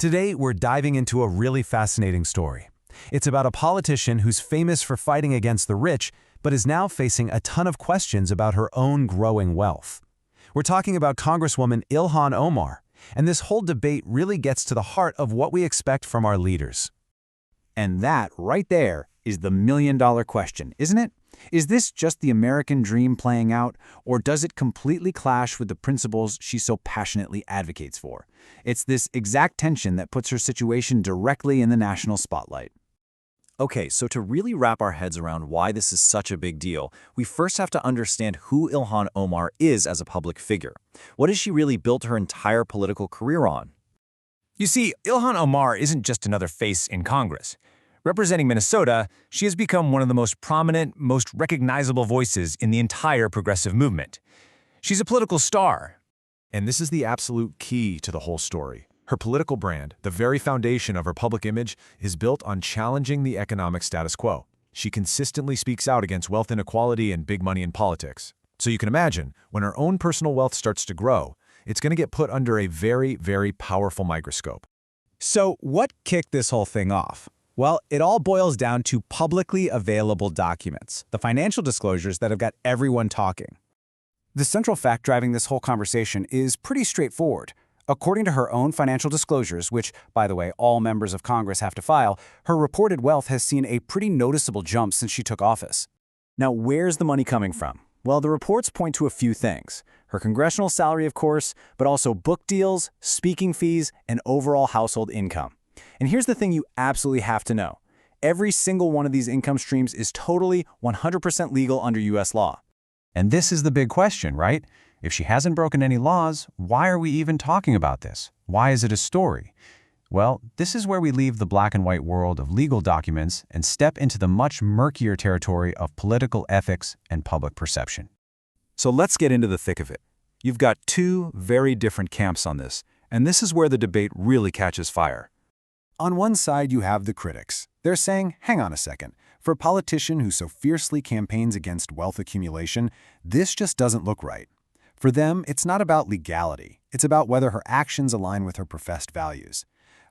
Today, we're diving into a really fascinating story. It's about a politician who's famous for fighting against the rich, but is now facing a ton of questions about her own growing wealth. We're talking about Congresswoman Ilhan Omar, and this whole debate really gets to the heart of what we expect from our leaders. And that, right there, is the million-dollar question, isn't it? Is this just the American dream playing out, or does it completely clash with the principles she so passionately advocates for? It's this exact tension that puts her situation directly in the national spotlight. Okay, so to really wrap our heads around why this is such a big deal, we first have to understand who Ilhan Omar is as a public figure. What has she really built her entire political career on? You see, Ilhan Omar isn't just another face in Congress. Representing Minnesota, she has become one of the most prominent, most recognizable voices in the entire progressive movement. She's a political star. And this is the absolute key to the whole story. Her political brand, the very foundation of her public image, is built on challenging the economic status quo. She consistently speaks out against wealth inequality and big money in politics. So you can imagine, when her own personal wealth starts to grow, it's going to get put under a very, very powerful microscope. So what kicked this whole thing off? Well, it all boils down to publicly available documents, the financial disclosures that have got everyone talking. The central fact driving this whole conversation is pretty straightforward. According to her own financial disclosures, which, by the way, all members of Congress have to file, her reported wealth has seen a pretty noticeable jump since she took office. Now, where's the money coming from? Well, the reports point to a few things. Her congressional salary, of course, but also book deals, speaking fees, and overall household income. And here's the thing you absolutely have to know. Every single one of these income streams is totally 100% legal under U.S. law. And this is the big question, right? If she hasn't broken any laws, why are we even talking about this? Why is it a story? Well, this is where we leave the black and white world of legal documents and step into the much murkier territory of political ethics and public perception. So let's get into the thick of it. You've got two very different camps on this, and this is where the debate really catches fire. On one side, you have the critics. They're saying, hang on a second, for a politician who so fiercely campaigns against wealth accumulation, this just doesn't look right. For them, it's not about legality. It's about whether her actions align with her professed values.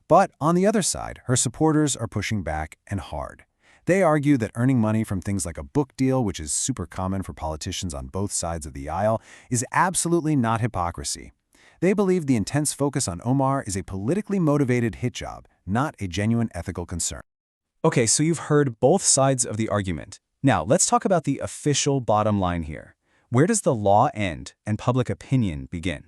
But on the other side, her supporters are pushing back and hard. They argue that earning money from things like a book deal, which is super common for politicians on both sides of the aisle, is absolutely not hypocrisy. They believe the intense focus on Omar is a politically motivated hit job, not a genuine ethical concern. Okay, so you've heard both sides of the argument. Now, let's talk about the official bottom line here. Where does the law end and public opinion begin?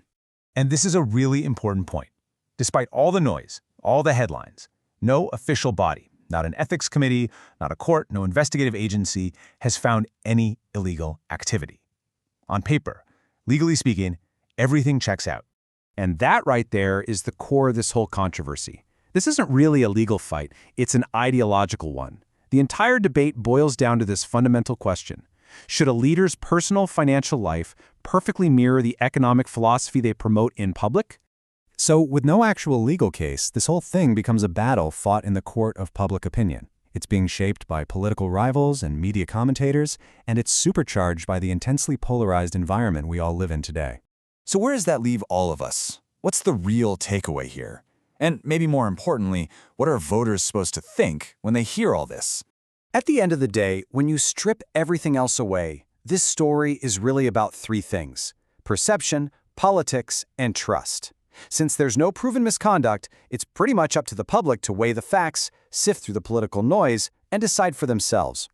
And this is a really important point. Despite all the noise, all the headlines, no official body, not an ethics committee, not a court, no investigative agency, has found any illegal activity. On paper, legally speaking, everything checks out. And that right there is the core of this whole controversy. This isn't really a legal fight, it's an ideological one. The entire debate boils down to this fundamental question. Should a leader's personal financial life perfectly mirror the economic philosophy they promote in public? So, with no actual legal case, this whole thing becomes a battle fought in the court of public opinion. It's being shaped by political rivals and media commentators, and it's supercharged by the intensely polarized environment we all live in today. So where does that leave all of us? What's the real takeaway here? And maybe more importantly, what are voters supposed to think when they hear all this? At the end of the day, when you strip everything else away, this story is really about three things: perception, politics, and trust. Since there's no proven misconduct, it's pretty much up to the public to weigh the facts, sift through the political noise, and decide for themselves.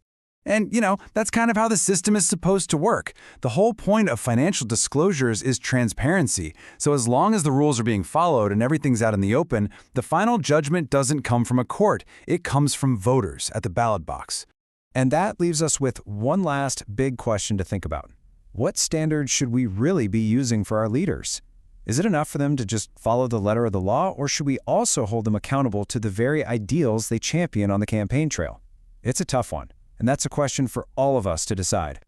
And, that's kind of how the system is supposed to work. The whole point of financial disclosures is transparency. So as long as the rules are being followed and everything's out in the open, the final judgment doesn't come from a court. It comes from voters at the ballot box. And that leaves us with one last big question to think about. What standards should we really be using for our leaders? Is it enough for them to just follow the letter of the law, or should we also hold them accountable to the very ideals they champion on the campaign trail? It's a tough one. And that's a question for all of us to decide.